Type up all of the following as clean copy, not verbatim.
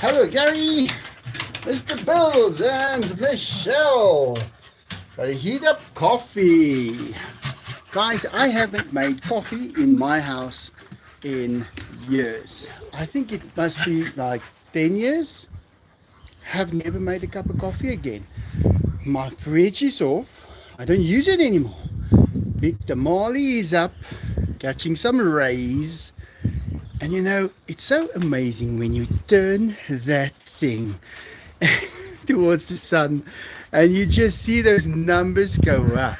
Hello, Gary, Mr. Bills, and Michelle. Gotta heat up coffee. Guys, I haven't made coffee in my house in years. I think it must be like 10 years. Have never made a cup of coffee again. My fridge is off. I don't use it anymore. Big tamale is up, catching some rays. And you know, it's so amazing when you turn that thing towards the sun and you just see those numbers go up.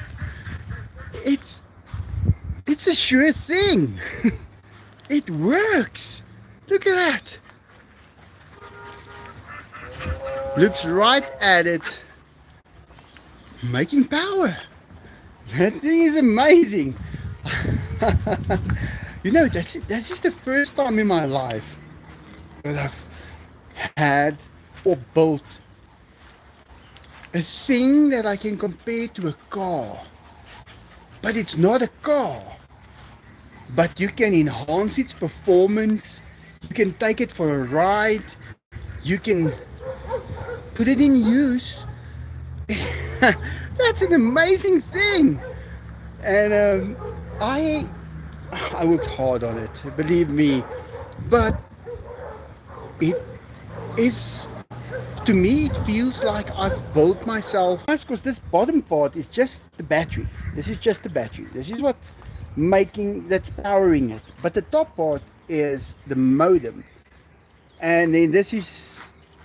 It's it's a sure thing. It works. Look at that. Looks right at it. Making power. That thing is amazing. You know, that's just the first time in my life that I've had or built a thing that I can compare to a car. But it's not a car. But you can enhance its performance. You can take it for a ride. You can put it in use. That's an amazing thing. And I worked hard on it, believe me. But it is, to me, it feels like I've built myself. Because this bottom part is just the battery. This is just the battery. This is what's that's powering it. But the top part is the modem. And then this is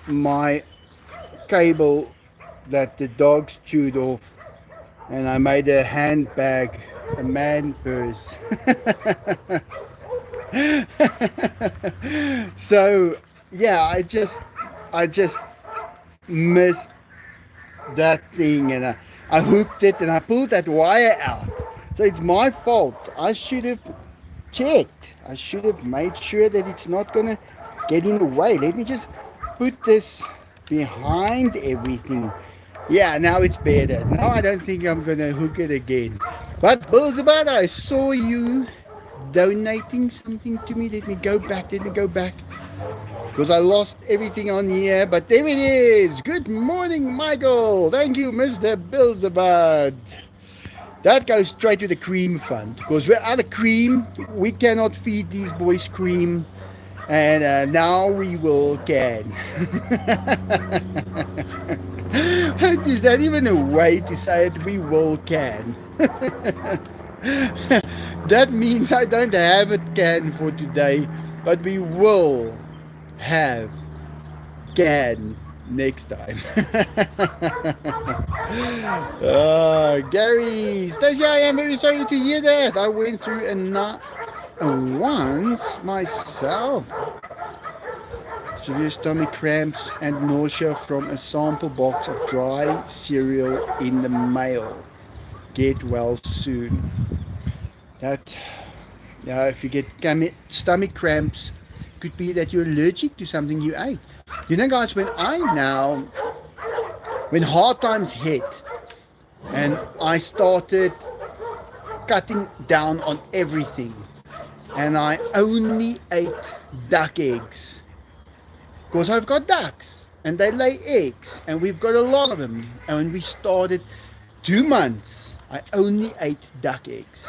my cable that the dogs chewed off. And I made a handbag, a man purse. So yeah, I just missed that thing, and I hooked it and I pulled that wire out. So it's my fault. I should have checked. I should have made sure that it's not gonna get in the way. Let me just put this behind everything. Yeah, now it's better. Now I don't think I'm gonna hook it again. But Bilzabad, I saw you donating something to me. Let me go back. Because I lost everything on here, but there it is. Good morning, Michael. Thank you, Mr. Bilzabad. That goes straight to the cream fund. Because we're out of cream. We cannot feed these boys cream. And now we will can. Is that even a way to say it? We will can. That means I don't have it can for today, but we will have can next time. Gary, Stacey, I am very sorry to hear that. I went through once myself. Severe stomach cramps and nausea from a sample box of dry cereal in the mail. Get well soon. That, yeah, if you get stomach cramps, could be that you're allergic to something you ate. You know, guys, when hard times hit and I started cutting down on everything and I only ate duck eggs. Because I've got ducks and they lay eggs and we've got a lot of them. And when we started 2 months, I only ate duck eggs.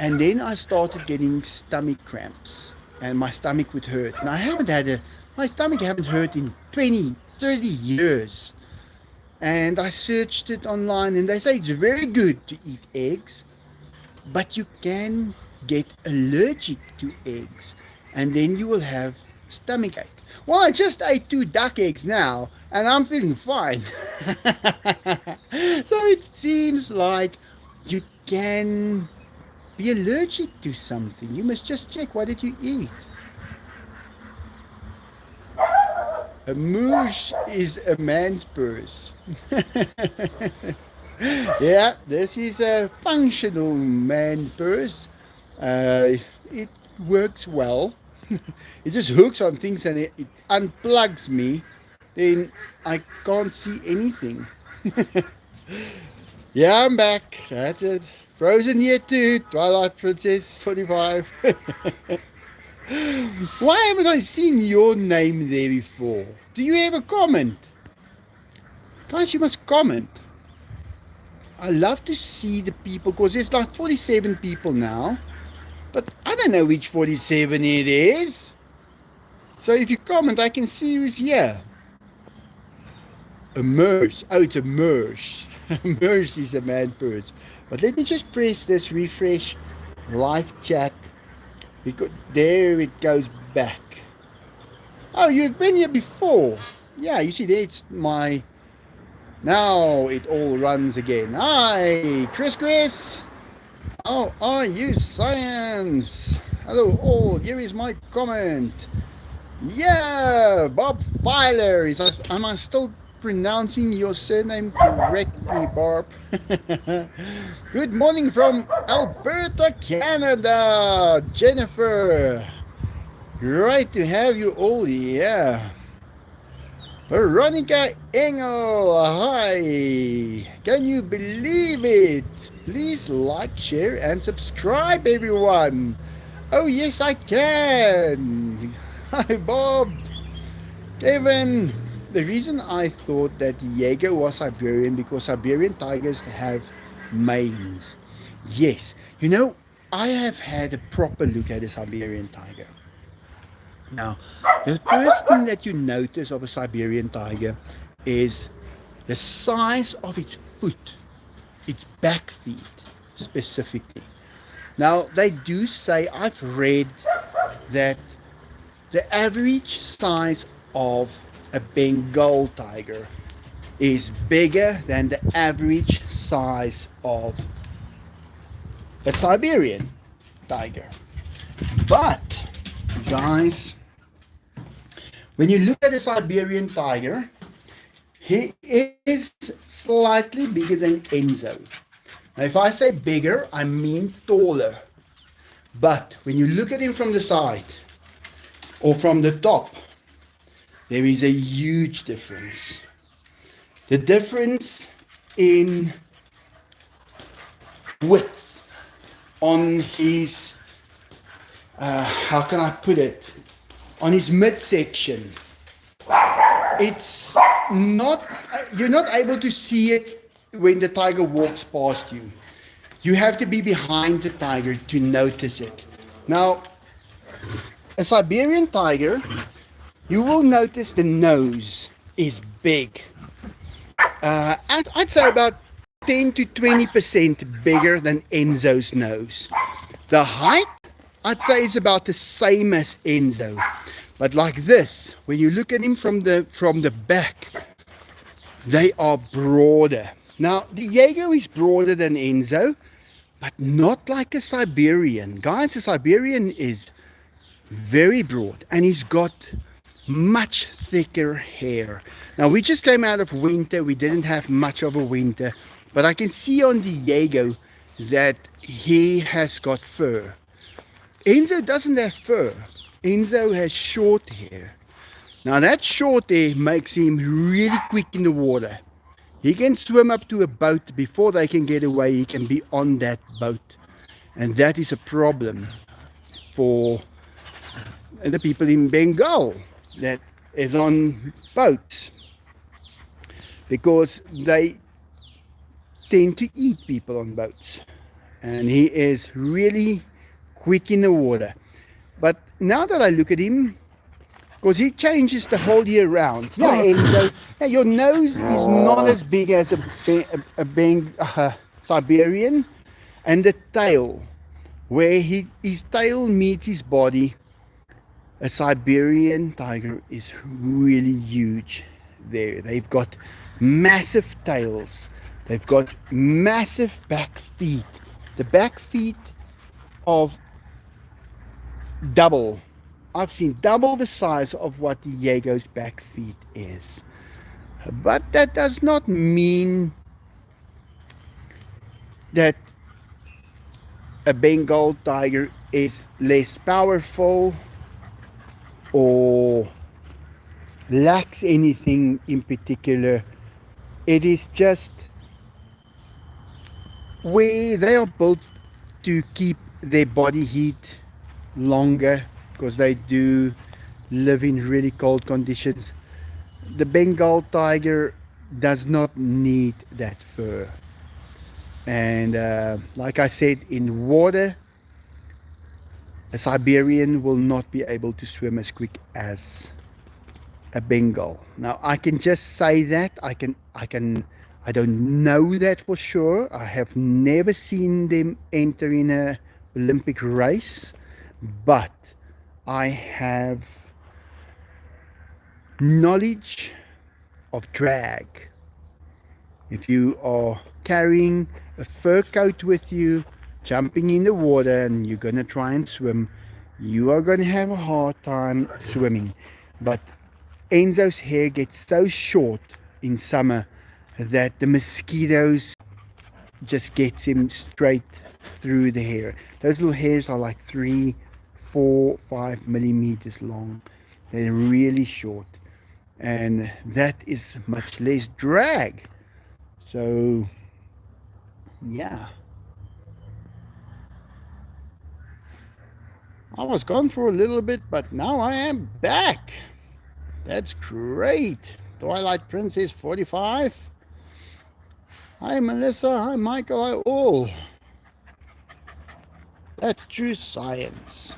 And then I started getting stomach cramps and my stomach would hurt. And my stomach haven't hurt in 20, 30 years. And I searched it online and they say it's very good to eat eggs, but you can get allergic to eggs and then you will have stomach ache. Well, I just ate 2 duck eggs now and I'm feeling fine. So it seems like you can be allergic to something. You must just check, what did you eat? A moosh is a man's purse. Yeah, this is a functional man purse. It works well. It just hooks on things and it unplugs me. Then I can't see anything. Yeah, I'm back. That's it. Frozen Year 2, Twilight Princess 45. Why haven't I seen your name there before? Do you have a comment? Guys, you must comment. I love to see the people because there's like 47 people now, but I don't know which 47 it is. So if you comment, I can see who's here. A merge. Oh, it's a merge. Merge is a man purse. But let me just press this refresh live chat. Because there it goes back. Oh, you've been here before. Yeah, you see there it's my... Now it all runs again. Hi, Chris. How are you, science? Hello all, here is my comment. Yeah, Bob Filer. Am I still pronouncing your surname correctly, Bob? Good morning from Alberta, Canada, Jennifer. Great to have you all here. Veronica Engel, hi. Can you believe it? Please like, share and subscribe, everyone. Oh yes, I can. Hi, Bob. Kevin. The reason I thought that Jaeger was Siberian because Siberian tigers have manes. Yes, you know, I have had a proper look at a Siberian tiger. Now, the first thing that you notice of a Siberian tiger is the size of its foot, its back feet specifically. Now, they do say, I've read that the average size of a Bengal tiger is bigger than the average size of a Siberian tiger. But, guys, when you look at a Siberian tiger, he is slightly bigger than Enzo. Now, if I say bigger, I mean taller. But when you look at him from the side or from the top, there is a huge difference. The difference in width on his, how can I put it? On his midsection. It's not, you're not able to see it when the tiger walks past you. You have to be behind the tiger to notice it. Now, a Siberian tiger, you will notice the nose is big. And I'd say about 10 to 20% bigger than Enzo's nose. The height, I'd say, is about the same as Enzo. But like this, when you look at him from the back, they are broader. Now, the Jaeger is broader than Enzo, but not like a Siberian. Guys, a Siberian is very broad, and he's got much thicker hair. Now, we just came out of winter. We didn't have much of a winter, but I can see on the Jaeger that he has got fur. Enzo doesn't have fur. Enzo has short hair. Now, that short hair makes him really quick in the water. He can swim up to a boat before they can get away. He can be on that boat, and that is a problem for the people in Bengal that is on boats, because they tend to eat people on boats, and he is really quick in the water. But now that I look at him, because he changes the whole year round. Yeah, and your nose is not as big as a Siberian, and the tail, where his tail meets his body, a Siberian tiger is really huge there. They've got massive tails. They've got massive back feet. The back feet of double. I've seen double the size of what the Jaeger's back feet is. But that does not mean that a Bengal tiger is less powerful or lacks anything in particular. It is just where they are built to keep their body heat longer because they do live in really cold conditions. The Bengal tiger does not need that fur. And like I said, in water, a Siberian will not be able to swim as quick as a Bengal. Now I can just say that I don't know that for sure. I have never seen them enter in a Olympic race, but I have knowledge of drag. If you are carrying a fur coat with you, jumping in the water, and you're going to try and swim, you are going to have a hard time swimming. But Enzo's hair gets so short in summer that the mosquitoes just gets him straight through the hair. Those little hairs are like 3, 4, 5 millimeters long. They're really short, and that is much less drag. So yeah, I was gone for a little bit, but now I am back. That's great. Twilight Princess 45. Hi Melissa, hi Michael, hi all. That's true science.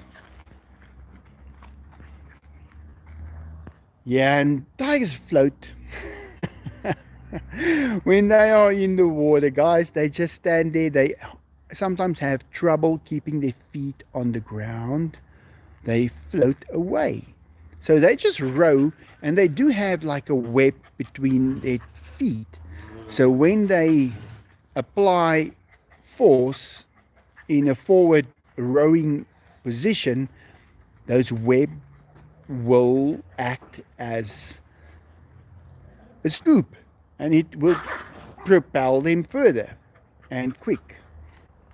Yeah, and tigers float. When they are in the water, guys, they just stand there. They sometimes have trouble keeping their feet on the ground. They float away. So they just row, and they do have like a web between their feet. So when they apply force in a forward rowing position, those web will act as a scoop, and it will propel them further and quick.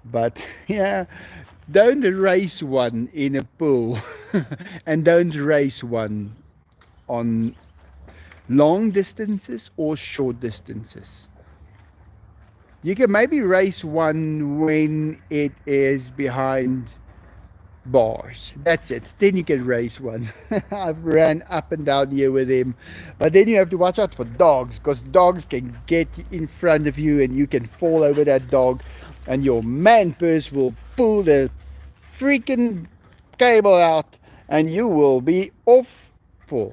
But yeah, don't race one in a pool and don't race one on long distances or short distances. You can maybe race one when it is behind bars. That's it. Then you can race one. I've ran up and down here with him. But then you have to watch out for dogs, because dogs can get in front of you and you can fall over that dog, and your man purse will pull the freaking cable out and you will be off for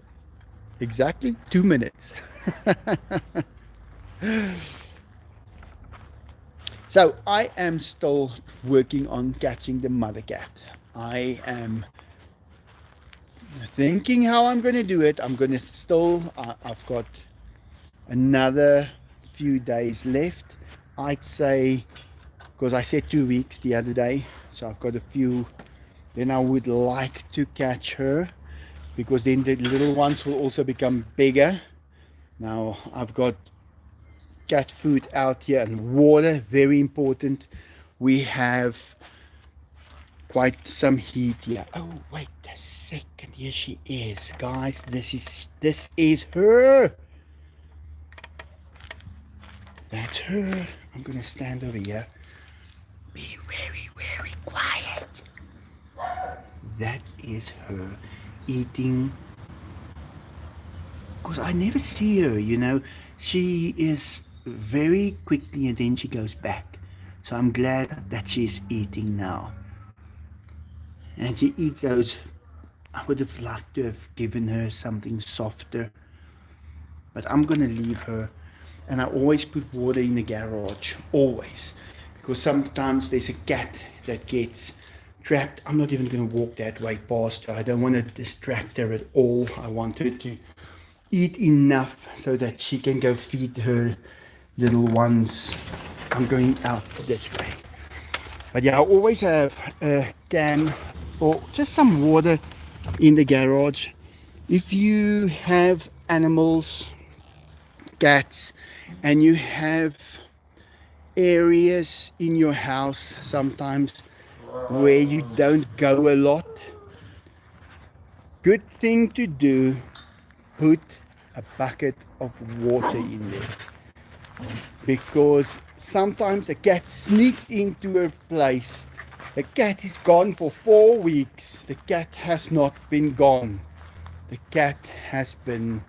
exactly 2 minutes. So I am still working on catching the mother cat. I am thinking how I'm going to do it. I'm going to still, I've got another few days left. I'd say, because I said 2 weeks the other day, so I've got a few. Then I would like to catch her, because then the little ones will also become bigger. Now I've got cat food out here, and water, very important. We have quite some heat here. Oh, wait a second. Here she is, guys. This is her. That's her. I'm gonna stand over here. Be very, very quiet. That is her eating, because I never see her, you know. She is very quickly and then she goes back. So I'm glad that she's eating now. And she eats those. I would have liked to have given her something softer, but I'm gonna leave her. And I always put water in the garage, always, because sometimes there's a cat that gets trapped. I'm not even gonna walk that way past her. I don't want to distract her at all. I want her to eat enough so that she can go feed her little ones. I'm going out this way. But yeah, I always have a can or just some water in the garage. If you have animals, cats, and you have areas in your house sometimes where you don't go a lot, good thing to do, put a bucket of water in there, because sometimes a cat sneaks into a place The cat is gone for 4 weeks. The cat has not been gone. The cat has been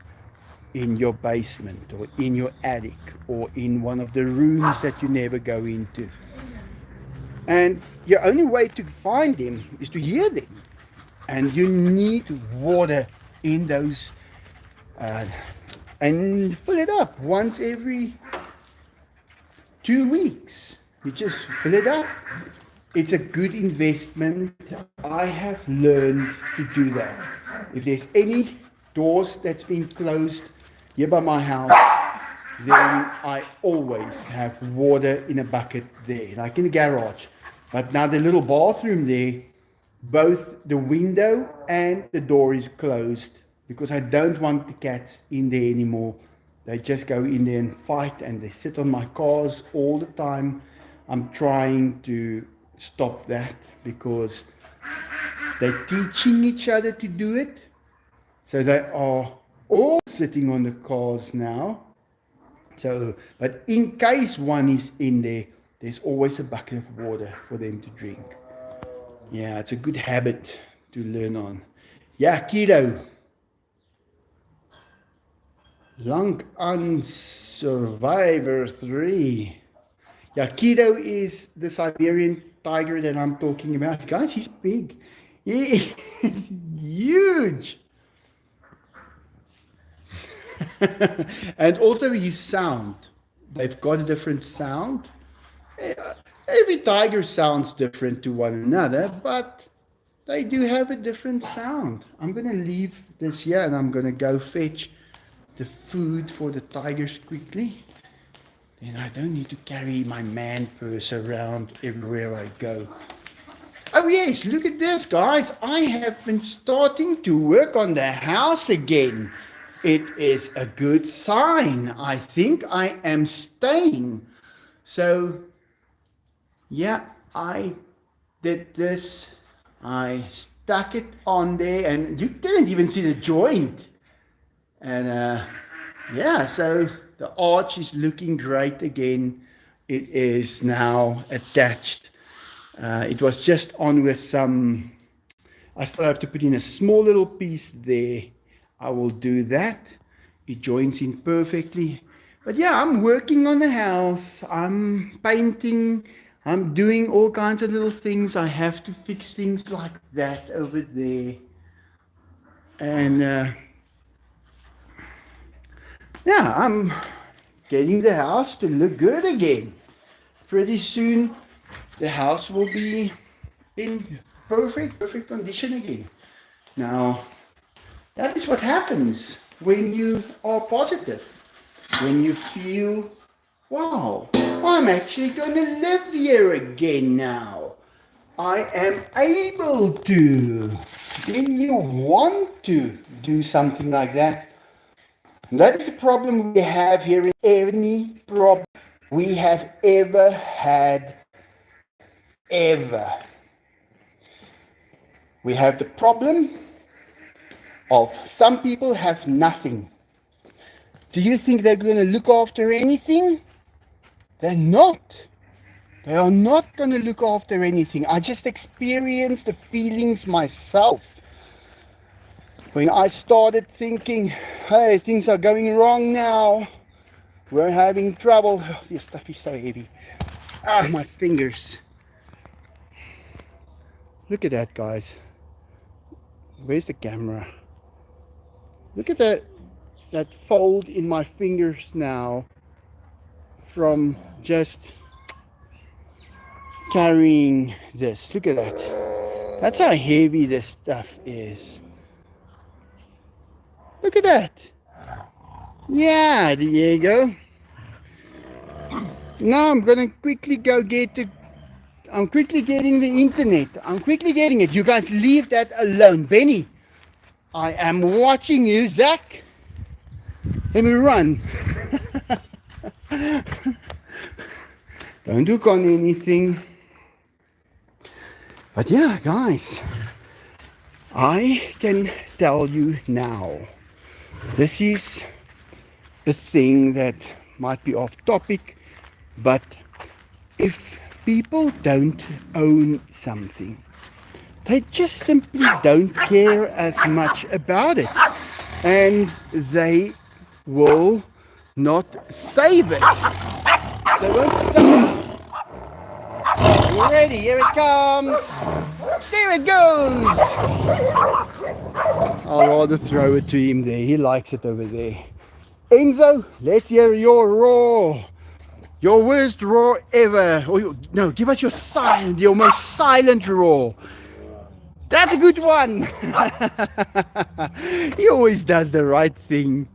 in your basement or in your attic or in one of the rooms that you never go into. And your only way to find them is to hear them. And you need water in those and fill it up once every 2 weeks. You just fill it up. It's a good investment. I have learned to do that. If there's any doors that's been closed here by my house, then I always have water in a bucket there, like in the garage. But now the little bathroom there, both the window and the door is closed because I don't want the cats in there anymore. They just go in there and fight, and they sit on my cars all the time. I'm trying to stop that because they're teaching each other to do it. So they are all sitting on the cars now. So, but in case one is in there, there's always a bucket of water for them to drink. Yeah, it's a good habit to learn on. Yeah, Keto. Long on Survivor 3. Yeah, Keto is the Siberian tiger that I'm talking about. Guys, he's big. He is huge. And also his sound. They've got a different sound. Every tiger sounds different to one another, but they do have a different sound. I'm going to leave this here and I'm going to go fetch the food for the tigers quickly. Then I don't need to carry my man purse around everywhere I go. Oh yes, look at this, guys. I have been starting to work on the house again. It is a good sign. I think I am staying. So, yeah, I did this. I stuck it on there and you didn't even see the joint. And yeah, so the arch is looking great again. It is now attached. It was just on with some, I still have to put in a small little piece there. I will do that. It joins in perfectly. But yeah, I'm working on the house. I'm painting. I'm doing all kinds of little things. I have to fix things like that over there. And yeah, I'm getting the house to look good again. Pretty soon, the house will be in perfect condition again. Now, that is what happens when you are positive. When you feel, wow, I'm actually going to live here again now. I am able to. Then you want to do something like that. And that is a problem we have here in any problem we have ever had, ever. We have the problem of some people have nothing. Do you think they're going to look after anything? They're not. They are not going to look after anything. I just experienced the feelings myself. When I started thinking, hey, things are going wrong now. We're having trouble. Oh, this stuff is so heavy. Ah, my fingers. Look at that, guys. Where's the camera? Look at that fold in my fingers now from just carrying this. Look at that. That's how heavy this stuff is. Look at that. Yeah, there you go. Now I'm gonna quickly go get the, I'm quickly getting the internet. I'm quickly getting it. You guys leave that alone. Benny, I am watching you. Zach, let me run. Don't look on anything. But yeah, guys, I can tell you now, this is a thing that might be off topic, but if people don't own something, they just simply don't care as much about it, and they will not save it. They won't save it. You ready? Here it comes. There it goes. I'll rather throw it to him there. He likes it over there. Enzo, let's hear your roar. Your worst roar ever. No, give us your most silent roar. That's a good one. He always does the right thing.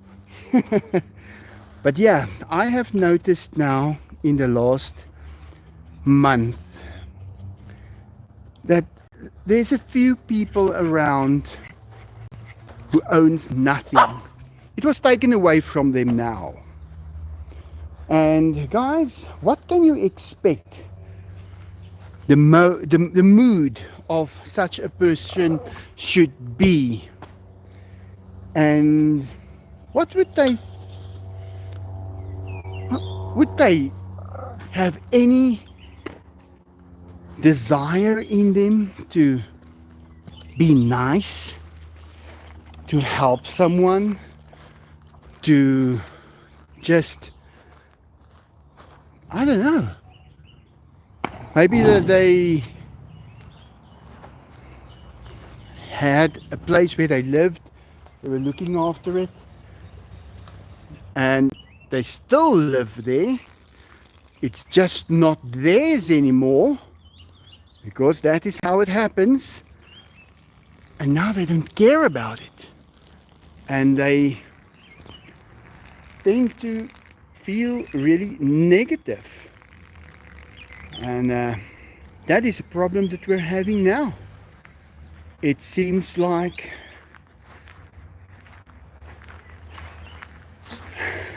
But yeah, I have noticed now in the last month that there's a few people around who owns nothing. It was taken away from them now. And guys, what can you expect the mood of such a person should be? And what would they have any desire in them to be nice, to help someone, to just, I don't know, maybe that they had a place where they lived, they were looking after it, and they still live there. It's just not theirs anymore, because that is how it happens. And now they don't care about it. And they tend to feel really negative. And that is a problem that we're having now. It seems like,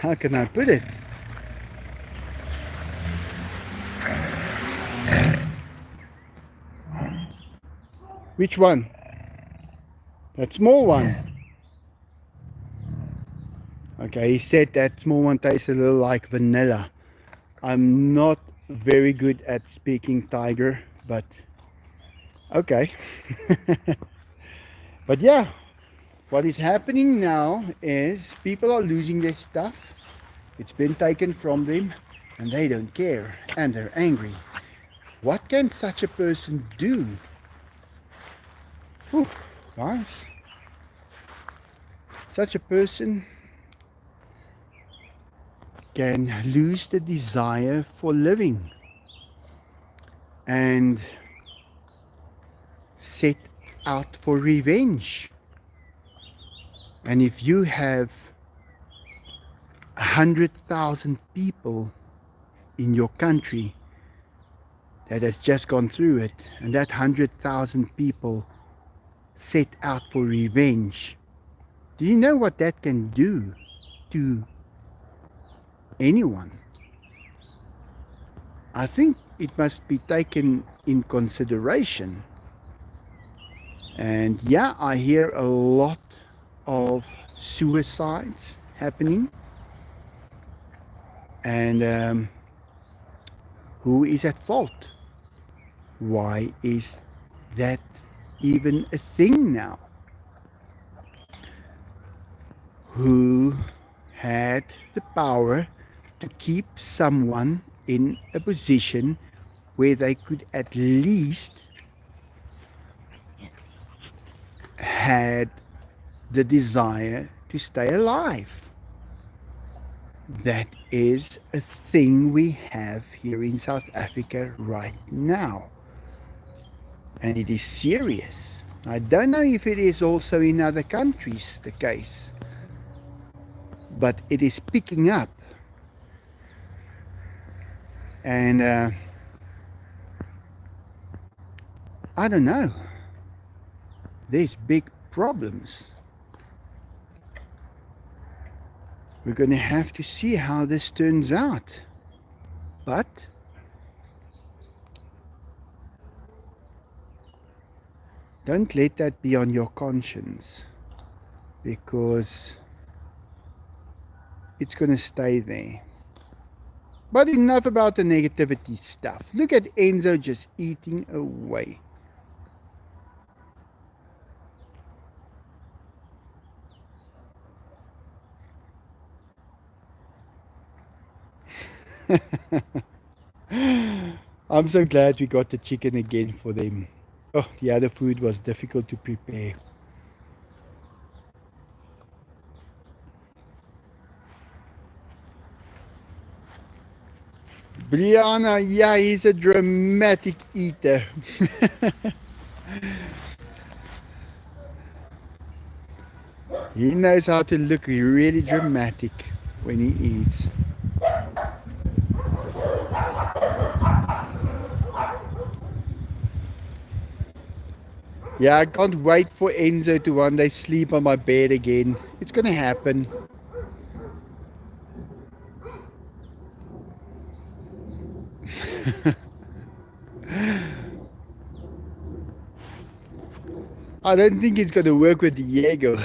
how can I put it? Which one? That small one. Okay, he said that small one tastes a little like vanilla. I'm not very good at speaking tiger, but okay. But yeah, what is happening now is people are losing their stuff. It's been taken from them and they don't care and they're angry. What can such a person do? Whew, guys, such a person can lose the desire for living and set out for revenge. And if you have 100,000 people in your country that has just gone through it, and that 100,000 people set out for revenge, do you know what that can do to anyone? I think it must be taken in consideration. And yeah, I hear a lot of suicides happening. And who is at fault? Why is that even a thing now? Who had the power to keep someone in a position where they could at least had the desire to stay alive? That is a thing we have here in South Africa right now. And it is serious. I don't know if it is also in other countries the case, but it is picking up. And I don't know. There's big problems. We're going to have to see how this turns out. But don't let that be on your conscience, because it's going to stay there. But enough about the negativity stuff. Look at Enzo just eating away. I'm so glad we got the chicken again for them. Oh, the other food was difficult to prepare. Brianna, yeah, he's a dramatic eater. He knows how to look really dramatic when he eats. Yeah, I can't wait for Enzo to one day sleep on my bed again. It's gonna happen. I don't think it's gonna work with Diego.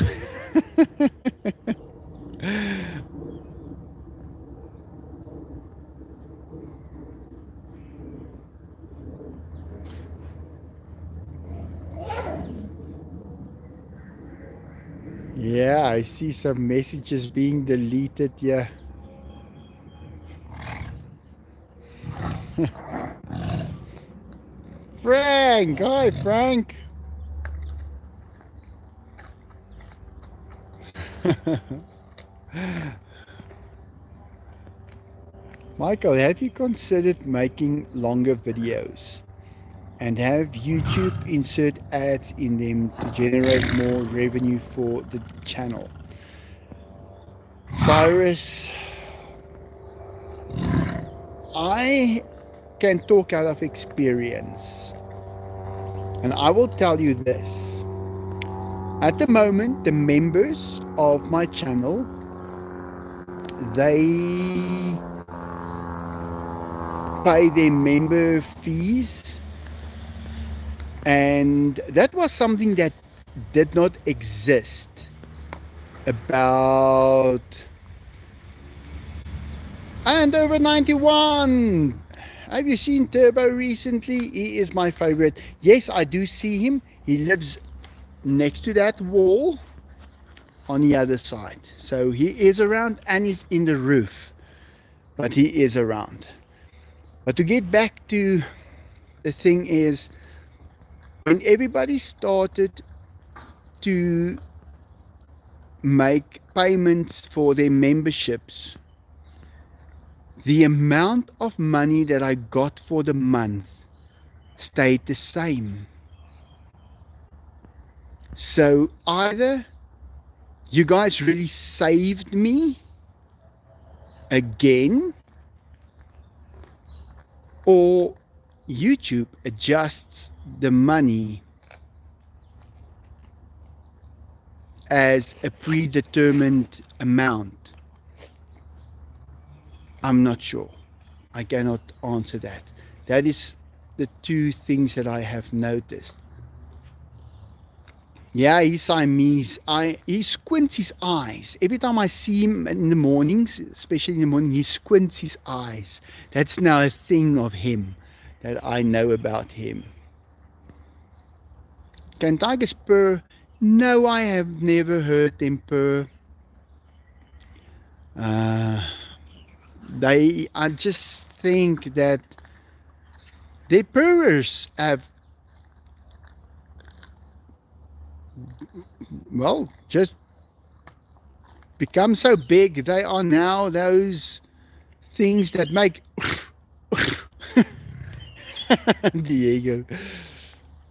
Yeah, I see some messages being deleted here. Frank! Hi, Frank! Michael, have you considered making longer videos and have YouTube insert ads in them to generate more revenue for the channel? Cyrus, I can talk out of experience, and I will tell you this. At the moment, the members of my channel, they pay their member fees, and that was something that did not exist about and over 91. Have you seen Turbo recently? He is my favorite. Yes, I do see him. He lives next to that wall on the other side, so he is around, and he's in the roof, but he is around. But to get back to the thing is, when everybody started to make payments for their memberships, the amount of money that I got for the month stayed the same. So either you guys really saved me again, or YouTube adjusts the money as a predetermined amount. I'm not sure. I cannot answer that. That is the two things that I have noticed. Yeah, he's Siamese. He squints his eyes. Every time I see him in the mornings, especially in the morning, he squints his eyes. That's now a thing of him that I know about him. Can tigers purr? No, I have never heard them purr. I just think that their purrs have, well, just become so big. They are now those things that make Diego.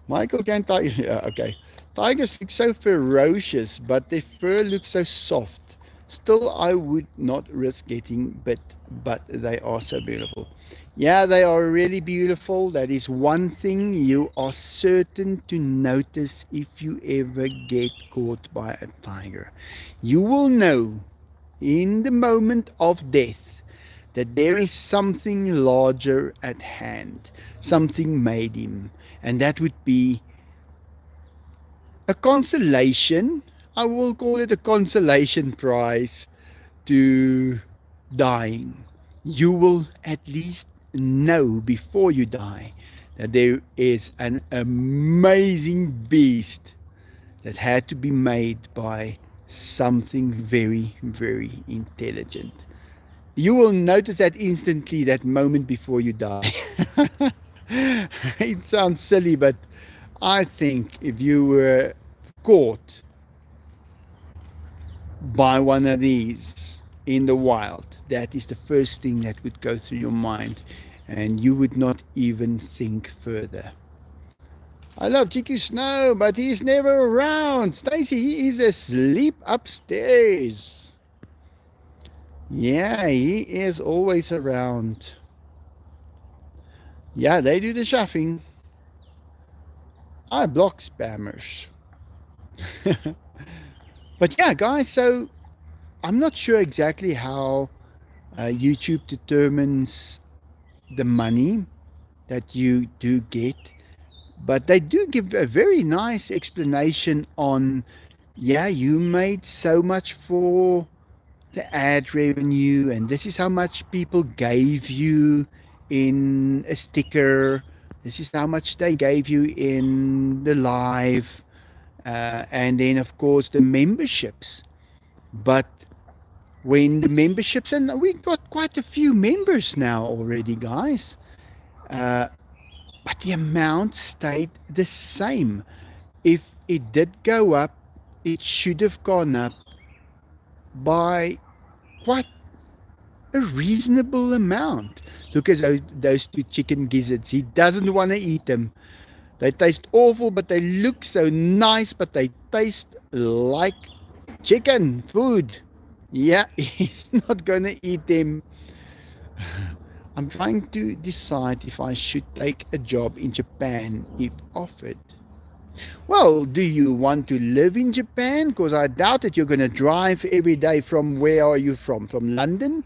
Michael, can tigers? Yeah, okay. Tigers look so ferocious, but their fur looks so soft. Still, I would not risk getting bit, but they are so beautiful. Yeah, they are really beautiful. That is one thing you are certain to notice if you ever get caught by a tiger. You will know in the moment of death that there is something larger at hand. Something made him, and that would be a consolation. I will call it a consolation prize to dying. you will at least know before you die that there is an amazing beast that had to be made by something very, very intelligent. You will notice that instantly, that moment before you die. It sounds silly, but I think if you were caught by one of these in the wild, that is the first thing that would go through your mind, and you would not even think further. I love Chicky Snow, but he's never around. Stacy, he is asleep upstairs. Yeah, he is always around. Yeah, they do the shuffling. I block spammers. But yeah, guys, so I'm not sure exactly how YouTube determines the money that you do get, but they do give a very nice explanation on, yeah, you made so much for the ad revenue, and this is how much people gave you in a sticker. This is how much they gave you in the live, and then of course the memberships. But when the memberships, and we got quite a few members now already, guys, uh, but the amount stayed the same. If it did go up, it should have gone up by quite a reasonable amount. Look at those two chicken gizzards. He doesn't want to eat them. They taste awful, but they look so nice, but they taste like chicken food. Yeah, he's not going to eat them. I'm trying to decide if I should take a job in Japan if offered. Well, do you want to live in Japan? Because I doubt that you're going to drive every day from, where are you from? From London?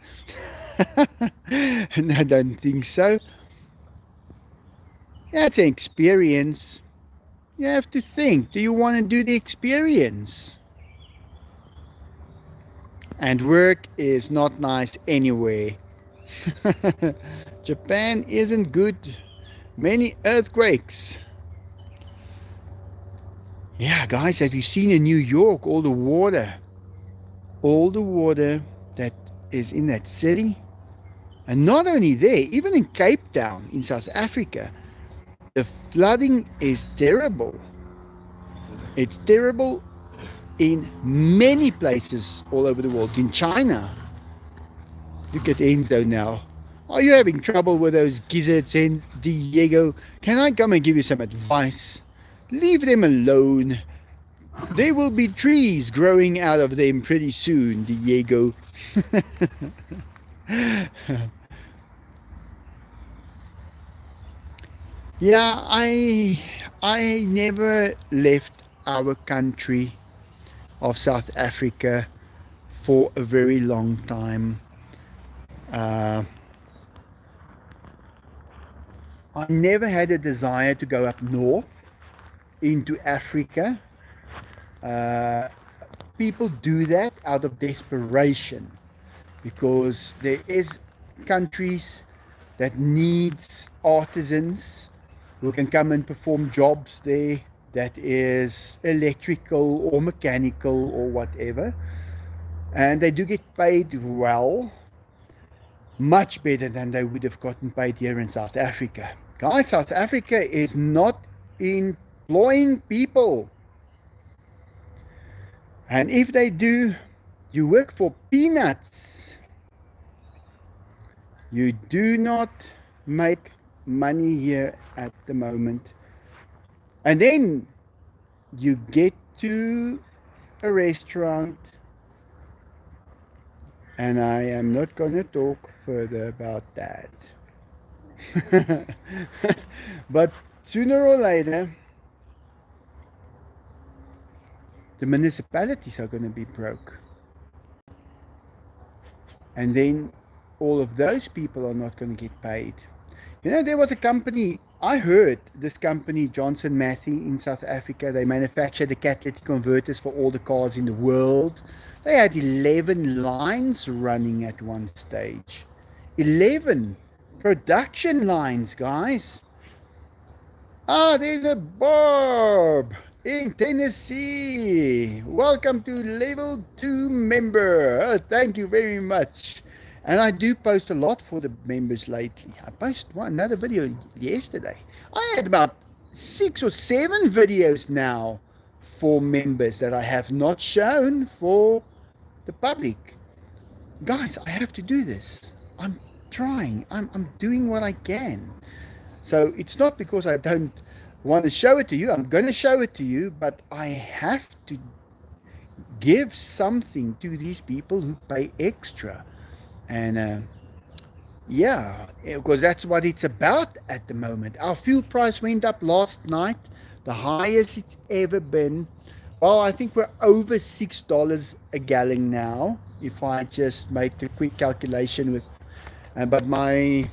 And I don't think so. Yeah, it's an experience. You have to think, do you want to do the experience? And work is not nice anyway. Japan isn't good. Many earthquakes. Yeah, guys, have you seen in New York all the water? All the water that is in that city? And not only there, even in Cape Town in South Africa, the flooding is terrible. It's terrible in many places all over the world. In China, look at Enzo now. Are you having trouble with those gizzards, and Diego? Can I come and give you some advice? Leave them alone. There will be trees growing out of them pretty soon, Diego. Yeah, I never left our country of South Africa for a very long time. Uh, I never had a desire to go up north into Africa. Uh, People do that out of desperation because there is countries that needs artisans who can come and perform jobs there, that is electrical or mechanical or whatever, and they do get paid well, much better than they would have gotten paid here in South Africa. Guys, South Africa is not employing people, and if they do, you work for peanuts. You do not make money here at the moment. And then you get to a restaurant, and I am not going to talk further about that. But sooner or later, the municipalities are going to be broke. And then all of those people are not going to get paid. You know, there was a company, I heard this company, Johnson Matthey in South Africa, they manufacture the catalytic converters for all the cars in the world. They had 11 lines running at one stage. 11 production lines, guys. Ah, there's a Barb in Tennessee. Welcome to level 2 member. Oh, thank you very much. And I do post a lot for the members lately. I posted another video yesterday. I had about 6 or 7 videos now for members that I have not shown for the public. Guys, I have to do this. I'm trying. I'm doing what I can. So it's not because I don't want to show it to you. I'm going to show it to you, but I have to give something to these people who pay extra. And yeah, because that's what it's about at the moment. Our fuel price went up last night, the highest it's ever been. Well, I think we're over $6 a gallon now, if I just make the quick calculation with, but my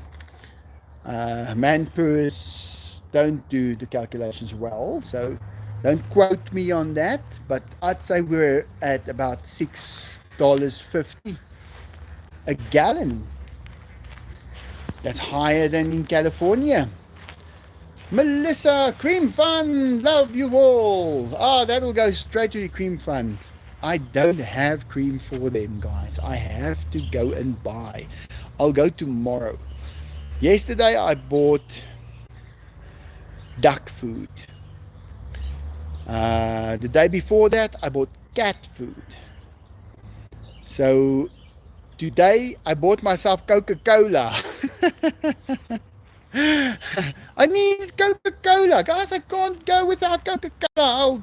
man-purs don't do the calculations well, so don't quote me on that, but I'd say we're at about $6.50 a gallon. That's higher than in California. Melissa, Cream Fund, love you all. Ah, that'll go straight to the Cream Fund. I don't have cream for them, guys. I have to go and buy. I'll go tomorrow. Yesterday I bought duck food. The day before that I bought cat food. So today I bought myself Coca-Cola. I need Coca-Cola. Guys, I can't go without Coca-Cola. I'll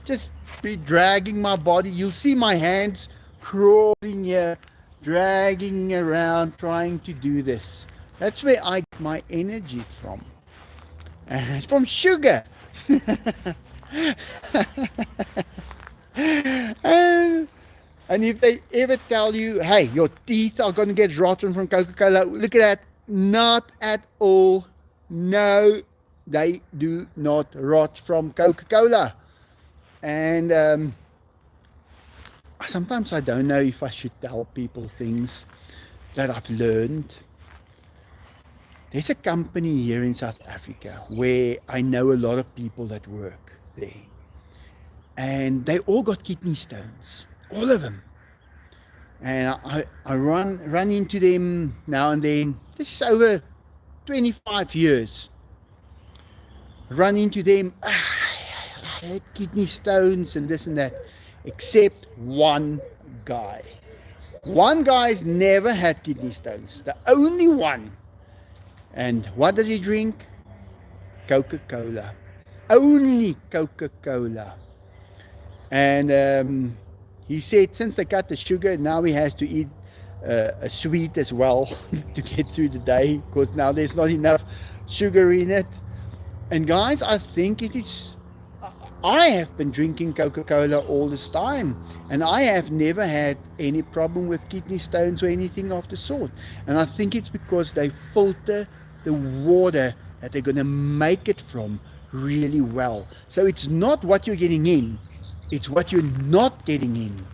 just be dragging my body. You'll see my hands crawling here, dragging around, trying to do this. That's where I get my energy from. And it's from sugar. and if they ever tell you, hey, your teeth are going to get rotten from Coca-Cola, look at that. Not at all. No, they do not rot from Coca-Cola. And sometimes I don't know if I should tell people things that I've learned. There's a company here in South Africa where I know a lot of people that work there. And they all got kidney stones. All of them. And I run into them now and then. This is over 25 years. Run into them. I had kidney stones and this and that. Except one guy. One guy's never had kidney stones. The only one. And what does he drink? Coca-Cola. Only Coca-Cola. And he said since they cut the sugar, now he has to eat a sweet as well to get through the day, because now there's not enough sugar in it. And guys, I think it is, I have been drinking Coca-Cola all this time, and I have never had any problem with kidney stones or anything of the sort. And I think it's because they filter the water that they're going to make it from really well. So it's not what you're getting in, it's what you're not getting in.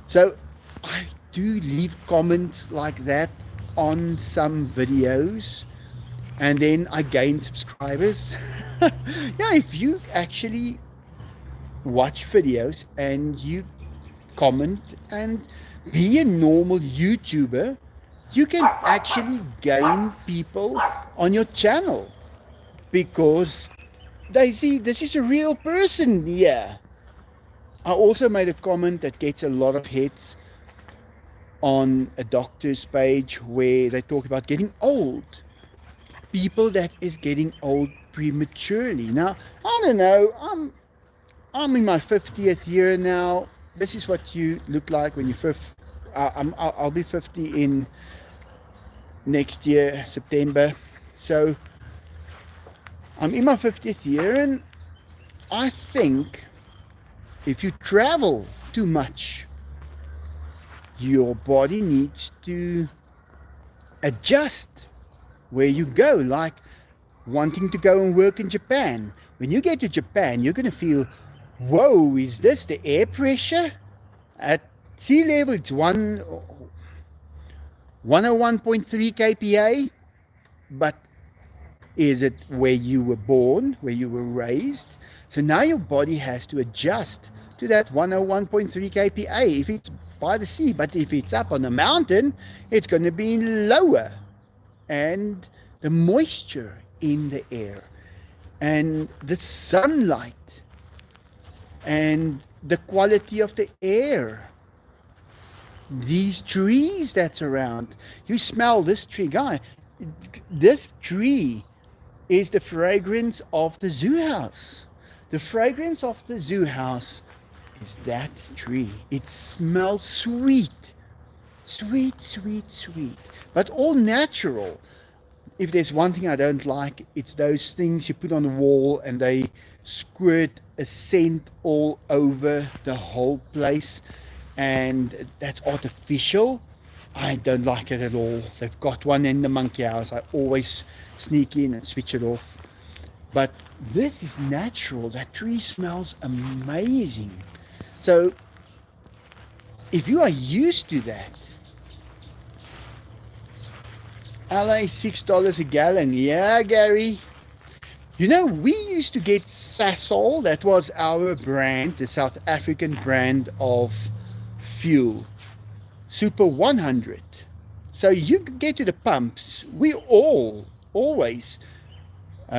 So I do leave comments like that on some videos, and then I gain subscribers. Yeah, if you actually watch videos and you comment and be a normal YouTuber, you can actually gain people on your channel, because they see this is a real person here. I also made a comment that gets a lot of hits on a doctor's page where they talk about getting old. People that is getting old prematurely. Now, I don't know, I'm in my 50th year now. This is what you look like when you're 50. I'll be 50 in next year, September. So I'm in my 50th year, and I think if you travel too much, your body needs to adjust where you go. Like wanting to go and work in Japan. When you get to Japan, you're going to feel, whoa, is this the air pressure? At sea level, it's 101.3 kPa, but is it where you were born, where you were raised? So now your body has to adjust to that 101.3 kPa if it's by the sea. But if it's up on a mountain, it's going to be lower. And the moisture in the air and the sunlight and the quality of the air, these trees that's around. You smell this tree, guy. This tree is the fragrance of the zoo house. The fragrance of the zoo house is that tree. It smells sweet. Sweet, sweet, sweet. But all natural. If there's one thing I don't like, it's those things you put on the wall and they squirt a scent all over the whole place. And that's artificial. I don't like it at all. They've got one in the monkey house. I always sneak in and switch it off. But this is natural. That tree smells amazing. So if you are used to that, LA $6 a gallon. Yeah, Gary. You know, we used to get Sasol. That was our brand, the South African brand of fuel. Super 100. So you could get to the pumps. We always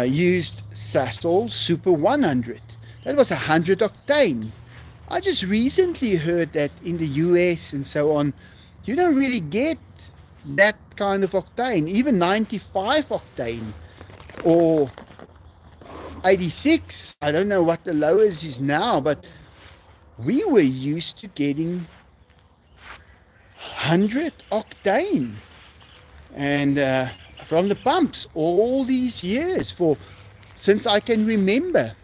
used Sasol Super 100. That was 100 octane. I just recently heard that in the US and so on, you don't really get that kind of octane. Even 95 octane or 86. I don't know what the lowest is now, but we were used to getting 100 octane and from the pumps all these years, since I can remember.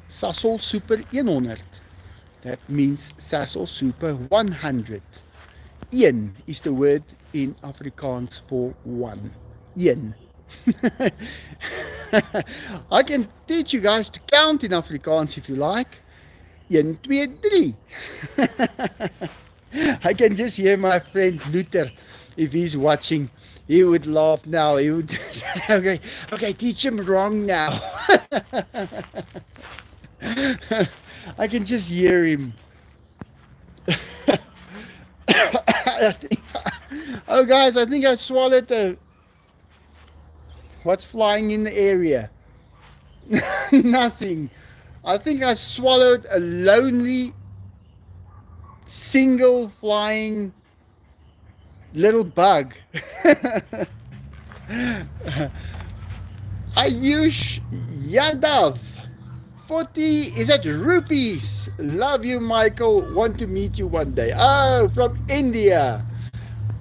Sasol Super 100. That means Sasol Super 100. Een is the word in Afrikaans for one. Een. I can teach you guys to count in Afrikaans if you like. 1, 2, 3. I can just hear my friend Luther, if he's watching, he would laugh now. He would say, okay, teach him wrong now. I can just hear him. Oh, guys, I think I swallowed what's flying in the area? Nothing. I think I swallowed a lonely, single flying little bug. Ayush Yadav. 40, is that rupees? Love you, Michael. Want to meet you one day. Oh, from India.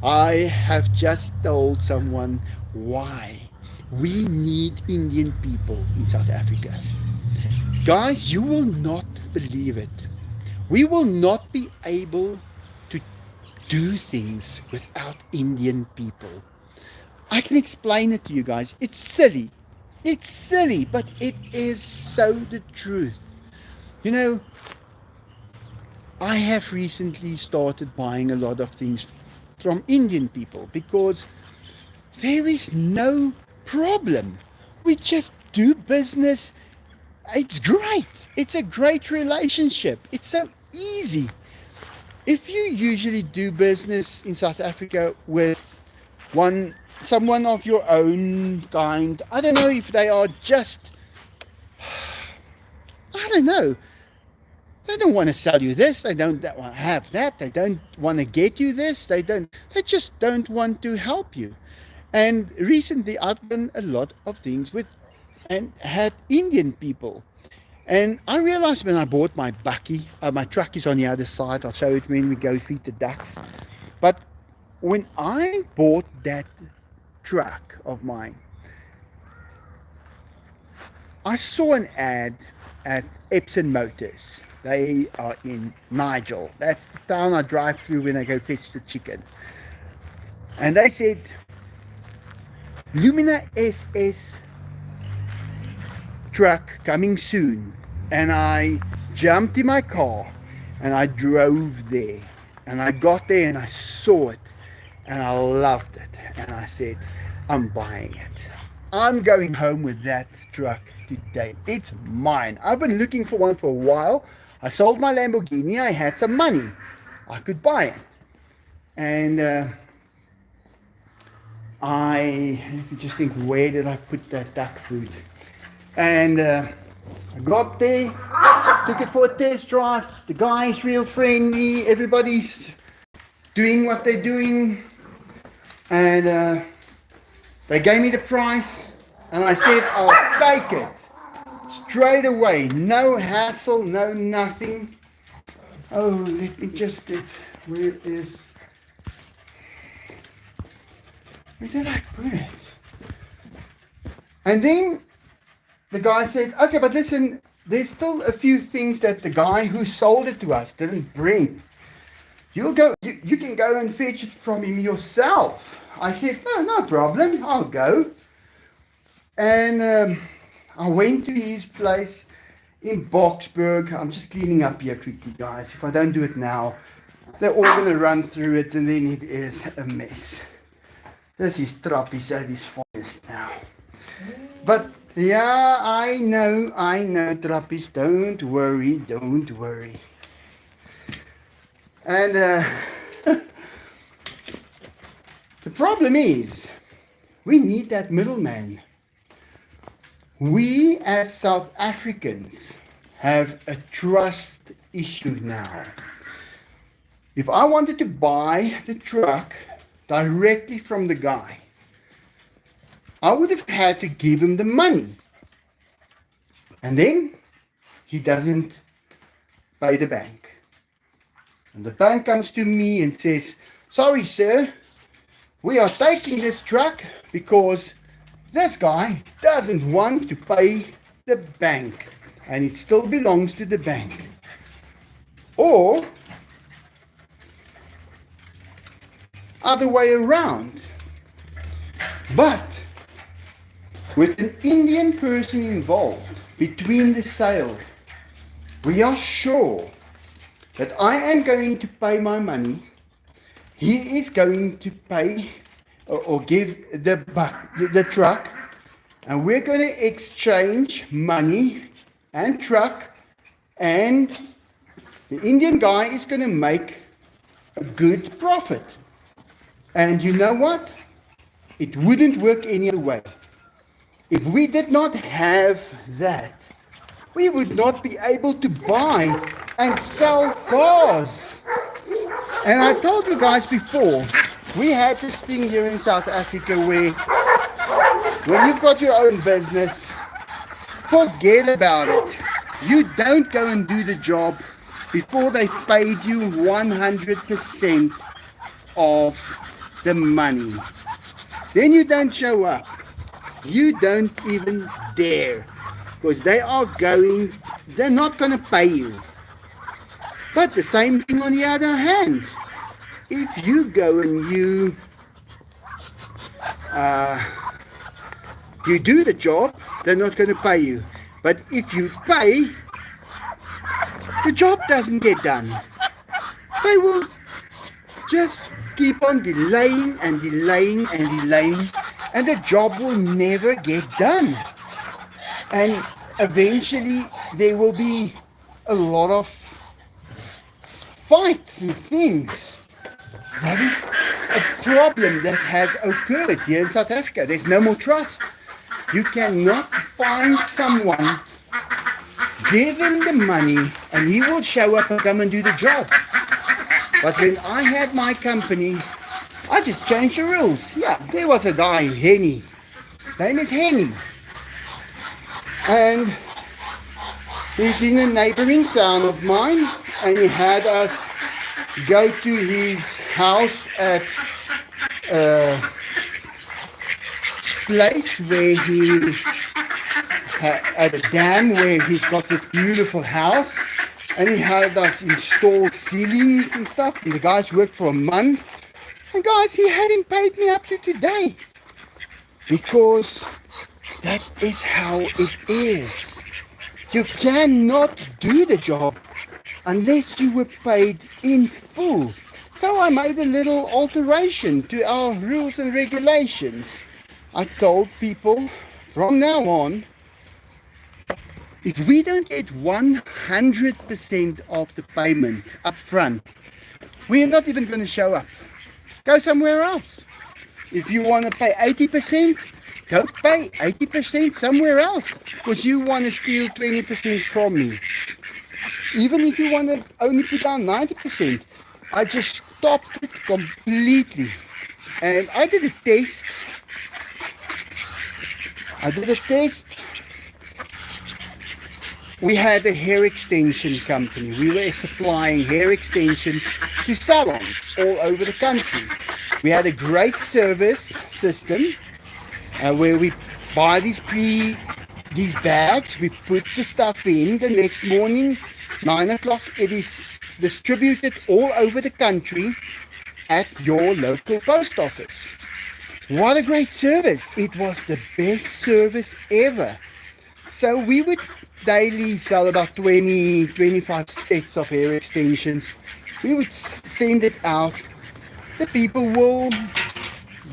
I have just told someone why we need Indian people in South Africa. Guys, you will not believe it. We will not be able to do things without Indian people. I can explain it to you guys. It's silly. It's silly, but it is so the truth. You know, I have recently started buying a lot of things from Indian people because there is no problem. We just do business. It's great. It's a great relationship. It's so easy. If you usually do business in South Africa with someone of your own kind, I don't know if they are just, I don't know, they don't want to sell you this, they don't want to have that, they don't want to get you this, they just don't want to help you. And recently I've done a lot of things with and had Indian people. And I realized when I bought my bakkie, my truck is on the other side, I'll show it when we go feed the ducks. But when I bought that truck of mine, I saw an ad at Epson Motors. They are in Nigel. That's the town I drive through when I go fetch the chicken. And they said, Lumina SS truck coming soon. And I jumped in my car and I drove there. And I got there and I saw it. and I loved it. And I said, I'm buying it. I'm going home with that truck today. It's mine. I've been looking for one for a while. I sold my Lamborghini. I had some money. I could buy it. And I just think, where did I put that duck food? And I got there, took it for a test drive. The guy's real friendly. Everybody's doing what they're doing. And they gave me the price. And I said, I'll take it. Straight away. No hassle, no nothing. Oh, let me just get, where did I put it? And then the guy said, okay, but listen, there's still a few things that the guy who sold it to us didn't bring. You can go and fetch it from him yourself. I said, no problem, I'll go. And I went to his place in Boksburg. I'm just cleaning up here quickly, guys. If I don't do it now, they're all going to run through it, and then it is a mess. This is Trappies at his finest now. But yeah, I know, Trappies. Don't worry. And the problem is, we need that middleman. We as South Africans have a trust issue now. If I wanted to buy the truck directly from the guy, I would have had to give him the money. And then he doesn't pay the bank. And the bank comes to me and says, sorry sir, we are taking this truck because this guy doesn't want to pay the bank, and it still belongs to the bank. Or other way around. But with an Indian person involved between the sale, we are sure that I am going to pay my money. He is going to pay or give the truck, and we're going to exchange money and truck, and the Indian guy is going to make a good profit. And you know what? It wouldn't work any other way. If we did not have that, we would not be able to buy and sell cars. And I told you guys before, we had this thing here in South Africa where when you've got your own business, forget about it. You don't go and do the job before they've paid you 100% of the money. Then you don't show up. You don't even dare, because they're not going to pay you. But the same thing on the other hand. If you go and you do the job, they're not going to pay you. But if you pay, the job doesn't get done. They will just keep on delaying, and the job will never get done. And eventually there will be a lot of fights and things. That is a problem that has occurred here in South Africa. There's no more trust. You cannot find someone, give him the money, and he will show up and come and do the job. But when I had my company, I just changed the rules. Yeah, there was a guy, Henny. His name is Henny. And he's in a neighboring town of mine, and he had us go to his house at a place where he at a dam where he's got this beautiful house, and he had us install ceilings and stuff, and the guys worked for a month, and guys, he hadn't paid me up to today, because that is how it is. You cannot do the job unless you were paid in full. So I made a little alteration to our rules and regulations. I told people from now on, if we don't get 100% of the payment up front, we're not even going to show up. Go somewhere else. If you want to pay 80%, go pay 80% somewhere else, because you want to steal 20% from me. Even if you want to only put down 90%, I just stopped it completely. And I did a test. We had a hair extension company. We were supplying hair extensions to salons all over the country. We had a great service system where we buy these bags, we put the stuff in. The next morning, 9 o'clock, it is distributed all over the country at your local post office. What a great service. It was the best service ever. So we would daily sell about 25 sets of hair extensions. We would send it out. The people will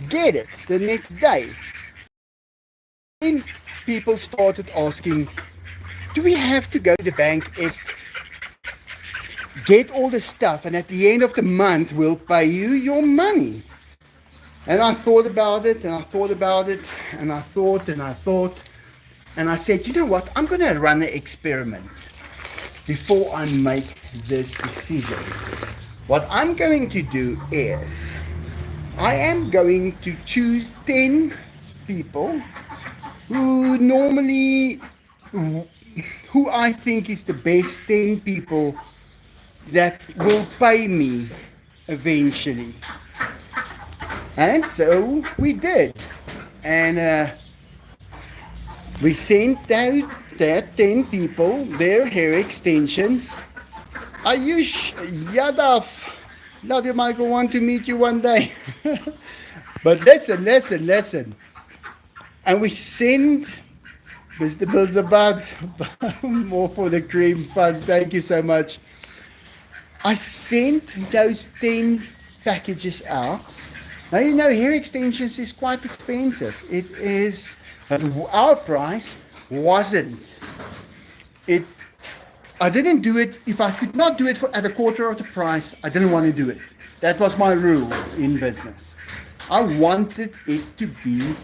get it the next day. Then people started asking, do we have to go to the bank and get all the stuff, and at the end of the month we'll pay you your money? And I thought about it, and I thought about it, and I thought, and I said, you know what, I'm going to run an experiment before I make this decision. What I'm going to do is, I am going to choose 10 people who I think is the best 10 people that will pay me eventually. And so we did. And we sent out that 10 people their hair extensions. Ayush Yadav, love you, Michael, want to meet you one day. But listen. And we sent Mr. Bilzabad, more for the cream fund, thank you so much. I sent those 10 packages out. Now, you know, hair extensions is quite expensive. It is, but our price wasn't. I didn't do it. If I could not do it at a quarter of the price, I didn't want to do it. That was my rule in business. I wanted it to be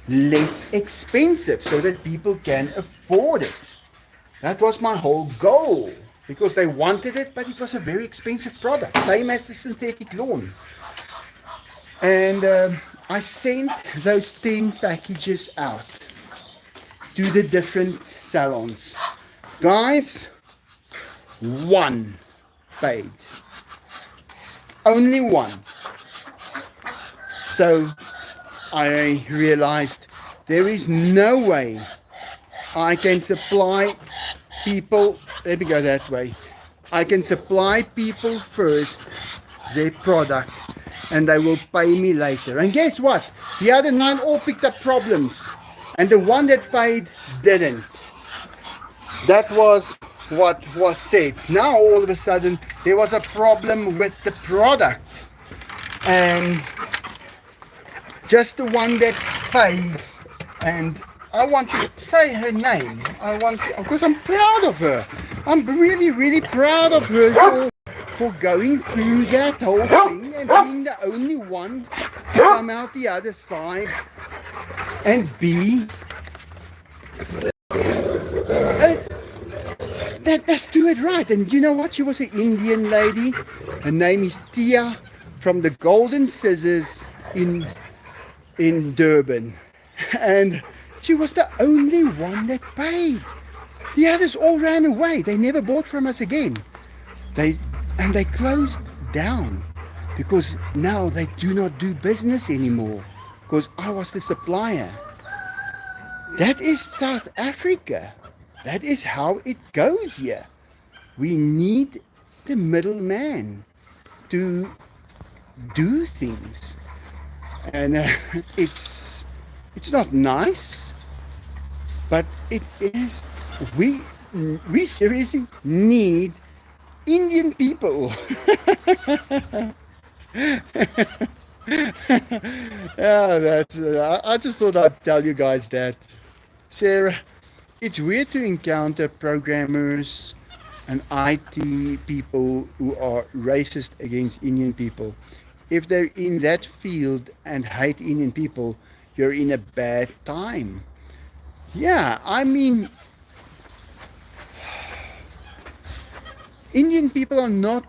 less expensive so that people can afford it. That was my whole goal, because they wanted it, but it was a very expensive product, same as the synthetic lawn. And I sent those 10 packages out to the different salons. Guys, one paid. Only one. So I realized there is no way I can supply people. Let me go that way. I can supply people first their product, and they will pay me later. And guess what? The other 9 all picked up problems, and the one that paid didn't. That was what was said. Now all of a sudden there was a problem with the product, and just the one that pays. And I want to say her name. Because I'm proud of her. I'm really proud of her for going through that whole thing and being the only one to come out the other side and be let's do it right. And you know what? She was an Indian lady. Her name is Tia, from the Golden Scissors in Durban. And she was the only one that paid. The others all ran away. They never bought from us again. They closed down, because now they do not do business anymore, because I was the supplier. That is South Africa. That is how it goes here. We need the middleman to do things. And it's not nice, but it is. We seriously need Indian people. Yeah, that's. I just thought I'd tell you guys that. Sarah, it's weird to encounter programmers and IT people who are racist against Indian people. If they're in that field and hate Indian people, you're in a bad time. Yeah, I mean, Indian people are not,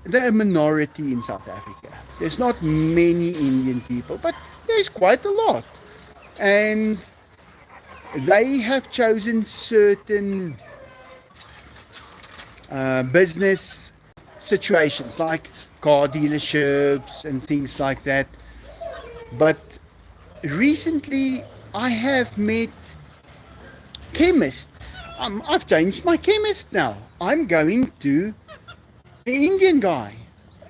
they're a minority in South Africa. There's not many Indian people, but there's quite a lot. And they have chosen certain business situations like car dealerships and things like that. But recently, I have met chemists. I've changed my chemist now. I'm going to the Indian guy.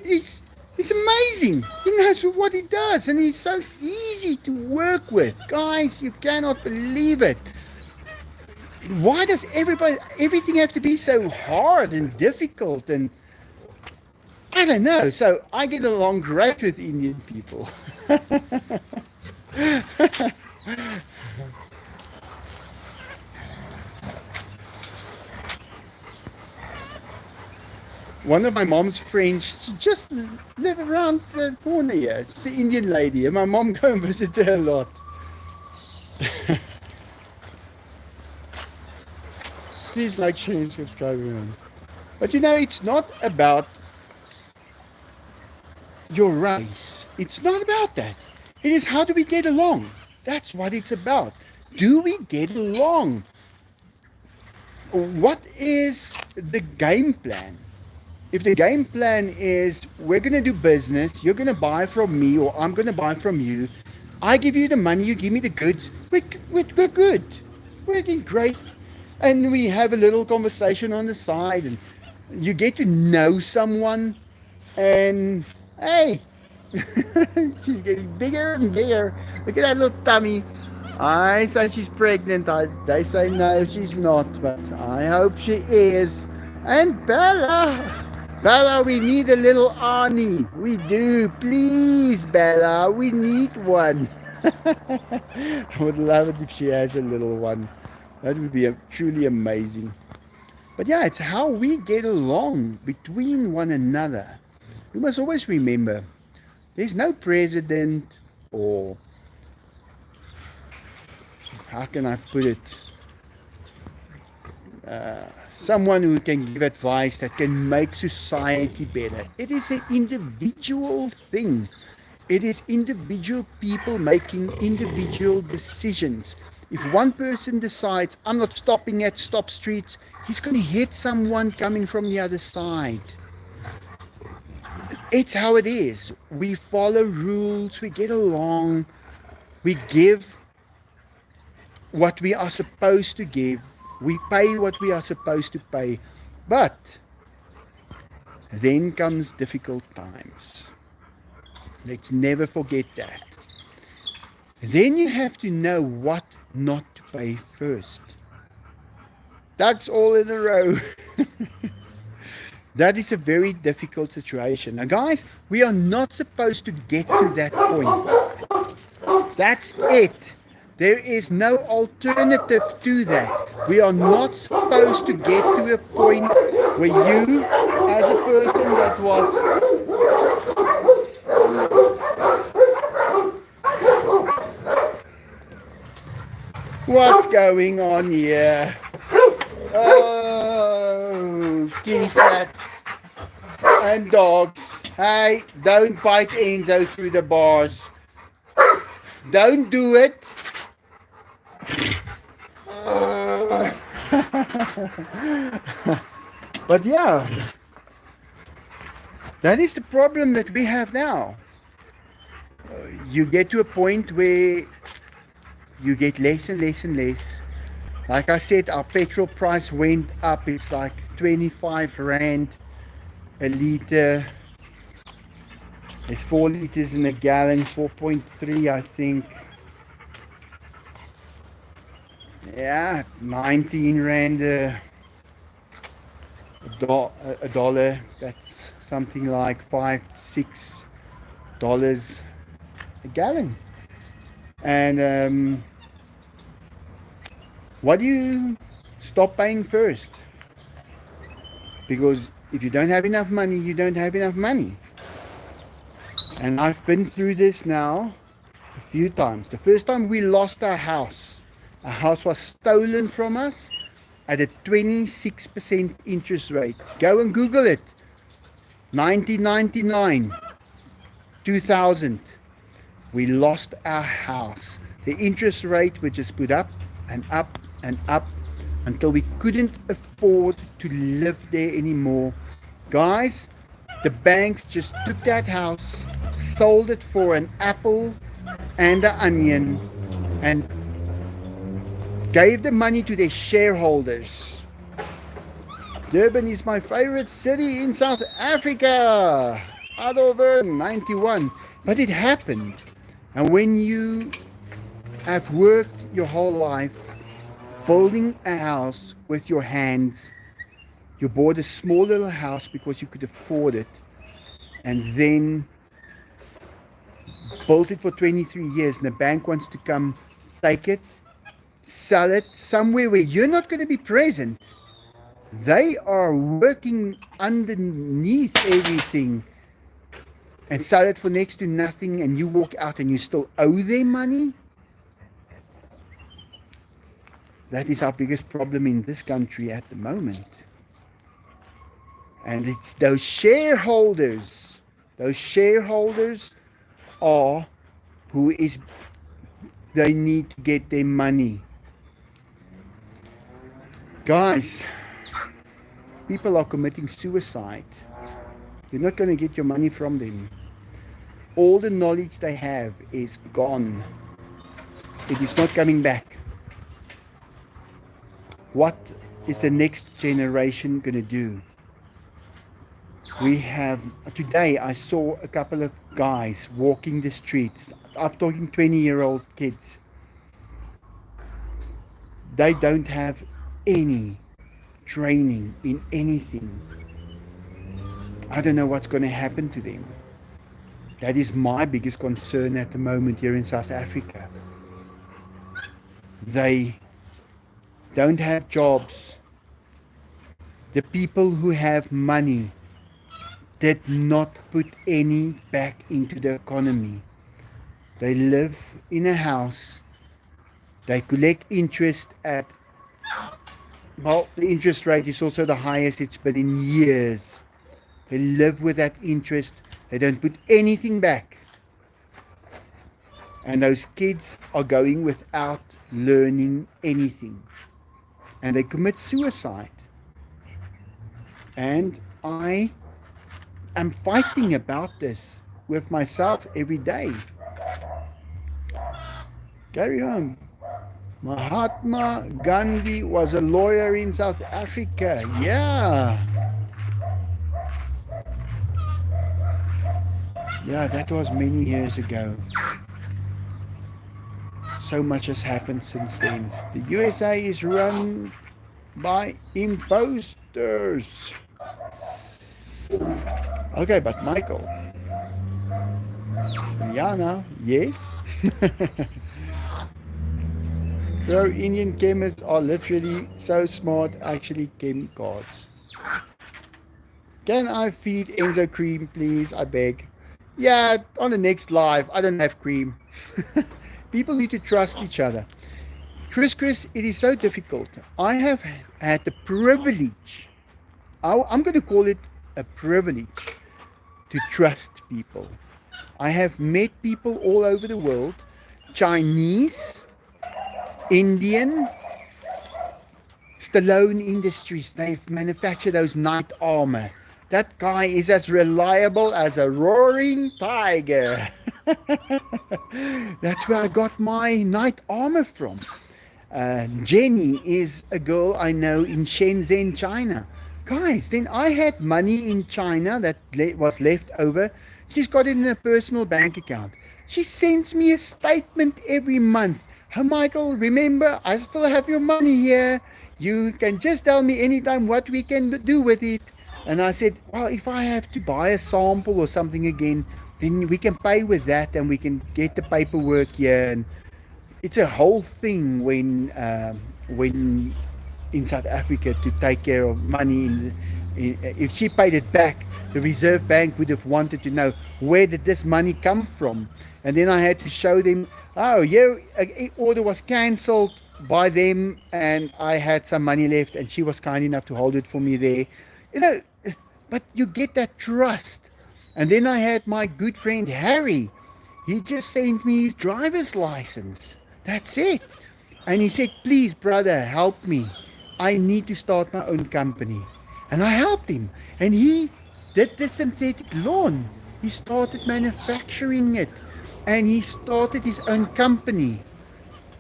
He's he's amazing. He knows what he does, and he's so easy to work with. Guys, you cannot believe it. Why does everything have to be so hard and difficult? And I don't know. So I get along great with Indian people. One of my mom's friends, she just live around the corner here. She's an Indian lady, and my mom go and visit her a lot. Please like, share, and subscribe, everyone. But you know, it's not about your race. It's not about that. It is how do we get along? That's what it's about. Do we get along? What is the game plan? If the game plan is we're going to do business, you're going to buy from me or I'm going to buy from you, I give you the money, you give me the goods, we're good. We're doing great. And we have a little conversation on the side and you get to know someone and hey, she's getting bigger and bigger. Look at that little tummy. I say she's pregnant. They say no, she's not, but I hope she is. And Bella, we need a little Arnie. We do. Please, Bella, we need one. I would love it if she has a little one. That would be truly amazing. But yeah, it's how we get along between one another. We must always remember there's no president or, how can I put it, someone who can give advice that can make society better. It is an individual thing. It is individual people making individual decisions. If one person decides, I'm not stopping at stop streets, he's going to hit someone coming from the other side. It's how it is. We follow rules, we get along, we give what we are supposed to give, we pay what we are supposed to pay. But then comes difficult times. Let's never forget that. Then you have to know what not to pay first. Ducks all in a row. That is a very difficult situation. Now, guys, we are not supposed to get to that point. That's it. There is no alternative to that. We are not supposed to get to a point where you, as a person that was what's going on here? Oh, kitty cats and dogs. Hey, don't bite Enzo through the bars. Don't do it. But yeah, that is the problem that we have now. You get to a point where you get less and less and less. Like I said, our petrol price went up. It's like 25 Rand a litre. There's 4 litres in a gallon, 4.3 I think. Yeah, 19 Rand a dollar. That's something like 5, 6 dollars a gallon. And what do you stop paying first? Because if you don't have enough money, you don't have enough money. And I've been through this now a few times. The first time we lost our house was stolen from us at a 26% interest rate. Go and Google it. 1999, 2000, we lost our house. The interest rate would just put up and up and up until we couldn't afford to live there anymore. Guys, the banks just took that house, sold it for an apple and an onion, and gave the money to their shareholders. Durban is my favorite city in South Africa. Adover 91. But it happened. And when you have worked your whole life building a house with your hands, you bought a small little house because you could afford it, and then built it for 23 years, and the bank wants to come take it, sell it somewhere where you're not going to be present. They are working underneath everything and sell it for next to nothing, and you walk out and you still owe them money. That is our biggest problem in this country at the moment. And it's those shareholders are they need to get their money. Guys, people are committing suicide. You're not going to get your money from them. All the knowledge they have is gone. It is not coming back. What is the next generation going to do? Today I saw a couple of guys walking the streets. I'm talking 20-year-old kids. They don't have any training in anything. I don't know what's going to happen to them. That is my biggest concern at the moment here in South Africa. They don't have jobs. The people who have money did not put any back into the economy. They live in a house. They collect interest the interest rate is also the highest it's been in years. They live with that interest. They don't put anything back. And those kids are going without learning anything. And they commit suicide. And I am fighting about this with myself every day. Carry on. Mahatma Gandhi was a lawyer in South Africa. Yeah. Yeah, that was many years ago. So much has happened since then. The USA is run by imposters. Okay, but Michael. Liana, yes? Bro, Indian chemists are literally so smart, actually chem gods. Can I feed Enzo cream, please? I beg. Yeah, on the next live. I don't have cream. People need to trust each other. Chris, it is so difficult. I have had the privilege, I'm going to call it a privilege, to trust people. I have met people all over the world, Chinese, Indian, Stallone Industries. They've manufactured those knight armor. That guy is as reliable as a roaring tiger. That's where I got my knight armor from. Jenny is a girl I know in Shenzhen, China. Guys, then I had money in China that was left over. She's got it in her personal bank account. She sends me a statement every month. Oh, Michael, remember, I still have your money here. You can just tell me anytime what we can do with it. And I said, well, if I have to buy a sample or something again, then we can pay with that and we can get the paperwork here. And it's a whole thing when in South Africa to take care of money. If she paid it back, the Reserve Bank would have wanted to know where did this money come from, and then I had to show them. Oh, yeah, an order was cancelled by them, and I had some money left, and she was kind enough to hold it for me there. You know, but you get that trust. And then I had my good friend Harry. He just sent me his driver's license. That's it. And he said, please, brother, help me. I need to start my own company. And I helped him. And he did the synthetic lawn. He started manufacturing it. And he started his own company.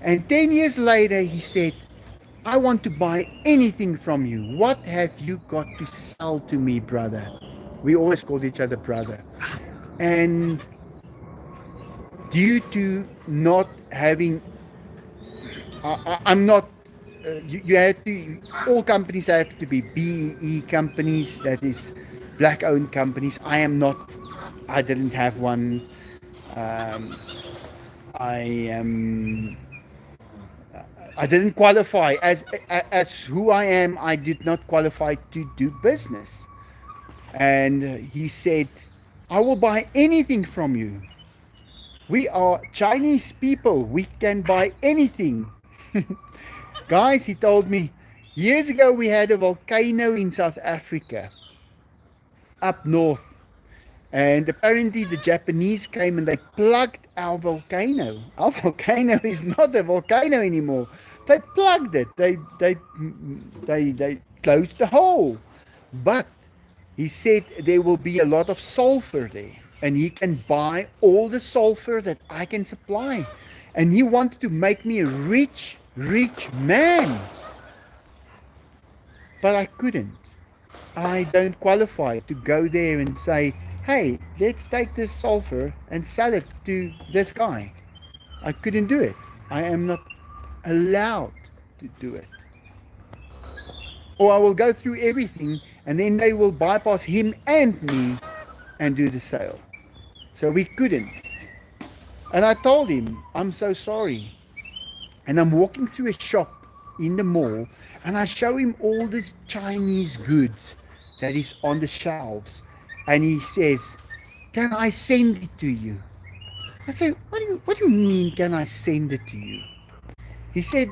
And 10 years later, he said, I want to buy anything from you. What have you got to sell to me, brother? We always called each other brother. And due to not having, I'm not, you had to, all companies have to be BEE companies, that is black owned companies. I am not, I didn't have one. I am, I didn't qualify as who I am. I did not qualify to do business. And he said, I will buy anything from you. We are Chinese people. We can buy anything. Guys, he told me, years ago we had a volcano in South Africa, up north. And apparently the Japanese came and they plugged our volcano. Our volcano is not a volcano anymore. They plugged it. They closed the hole. But he said there will be a lot of sulfur there, and he can buy all the sulfur that I can supply. And he wanted to make me a rich, rich man. But I couldn't. I don't qualify to go there and say, hey, let's take this sulfur and sell it to this guy. I couldn't do it. I am not allowed to do it. Or I will go through everything and then they will bypass him and me and do the sale. So we couldn't. And I told him, I'm so sorry. And I'm walking through a shop in the mall and I show him all this Chinese goods that is on the shelves. And he says, can I send it to you? I say, what do you mean, can I send it to you? He said,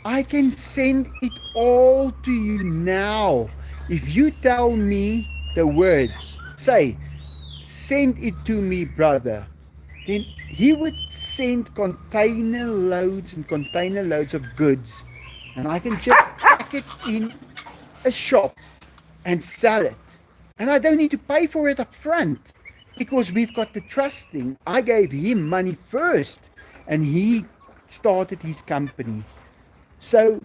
I can send it all to you now. If you tell me the words, say, send it to me, brother, then he would send container loads and container loads of goods. And I can just pack it in a shop and sell it. And I don't need to pay for it up front because we've got the trust thing. I gave him money first and he started his company. So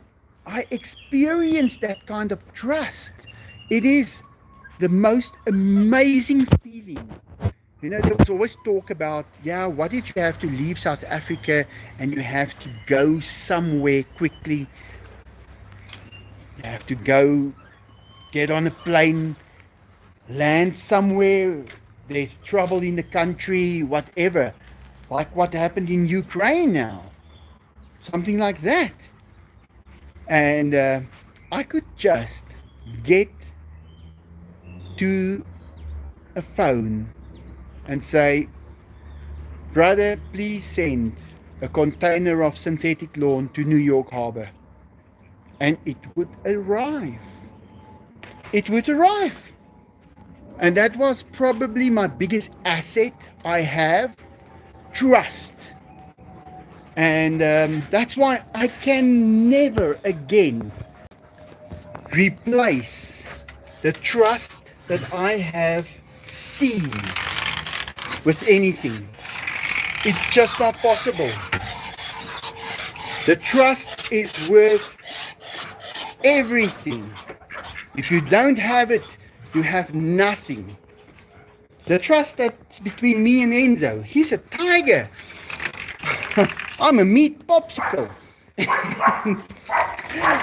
I experienced that kind of trust. It is the most amazing feeling. You know, there was always talk about, yeah, what if you have to leave South Africa and you have to go somewhere quickly? You have to go get on a plane, land somewhere, there's trouble in the country, whatever. Like what happened in Ukraine now. Something like that. And I could just get to a phone and say, brother, please send a container of synthetic lawn to New York Harbor. And it would arrive. It would arrive. And that was probably my biggest asset I have, trust. And that's why I can never again replace the trust that I have seen with anything. It's just not possible. The trust is worth everything. If you don't have it, you have nothing. The trust that's between me and Enzo, he's a tiger. I'm a meat popsicle.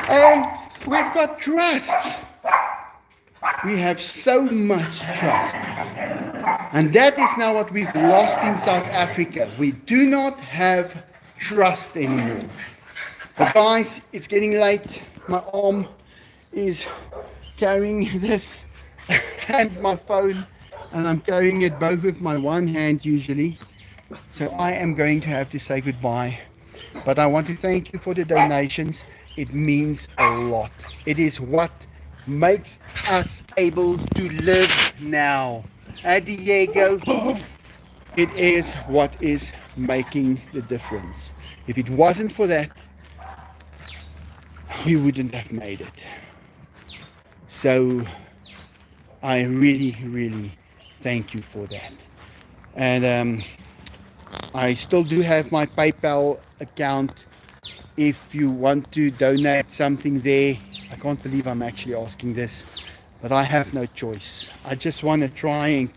And we've got trust. We have so much trust. And that is now what we've lost in South Africa. We do not have trust anymore. But guys, it's getting late. My arm is carrying this and my phone, and I'm carrying it both with my one hand usually. So I am going to have to say goodbye. But I want to thank you for the donations. It means a lot. It is what makes us able to live now. Diego, it is what is making the difference. If it wasn't for that, we wouldn't have made it. So I really, really thank you for that. And I still do have my PayPal account if you want to donate something there. I can't believe I'm actually asking this, but I have no choice. I just want to try and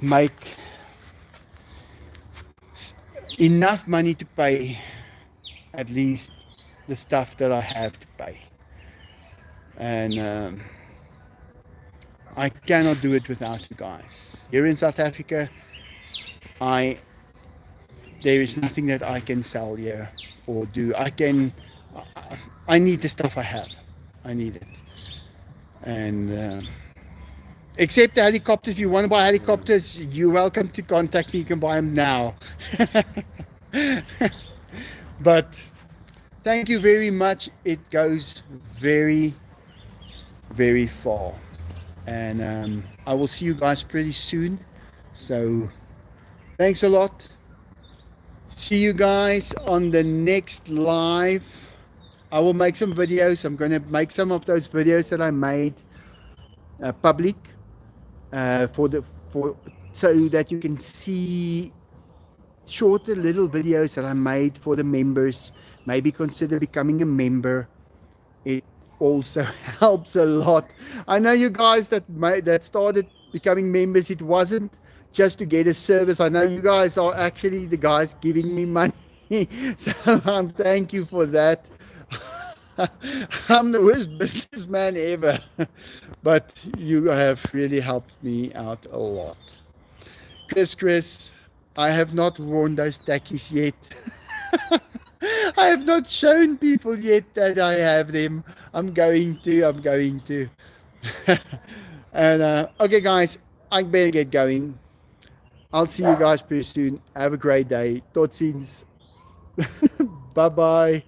make enough money to pay at least the stuff that I have to pay. And I cannot do it without you guys. Here in South Africa, there is nothing that I can sell here or do. I need the stuff I have. I need it. And except the helicopters, if you want to buy helicopters, you're welcome to contact me. You can buy them now. But thank you very much. It goes very, very far. And I will see you guys pretty soon. So thanks a lot. See you guys on the next live. I will make some videos. I'm going to make some of those videos that I made public so that you can see shorter little videos that I made for the members. Maybe consider becoming a member. It also helps a lot. I know you guys that started becoming members, it wasn't just to get a service. I know you guys are actually the guys giving me money. So thank you for that. I'm the worst businessman ever. But you have really helped me out a lot. Chris, I have not worn those tackies yet. I have not shown people yet that I have them. I'm going to. And okay guys, I better get going. I'll see you guys pretty soon. Have a great day. Tot ziens. Bye bye.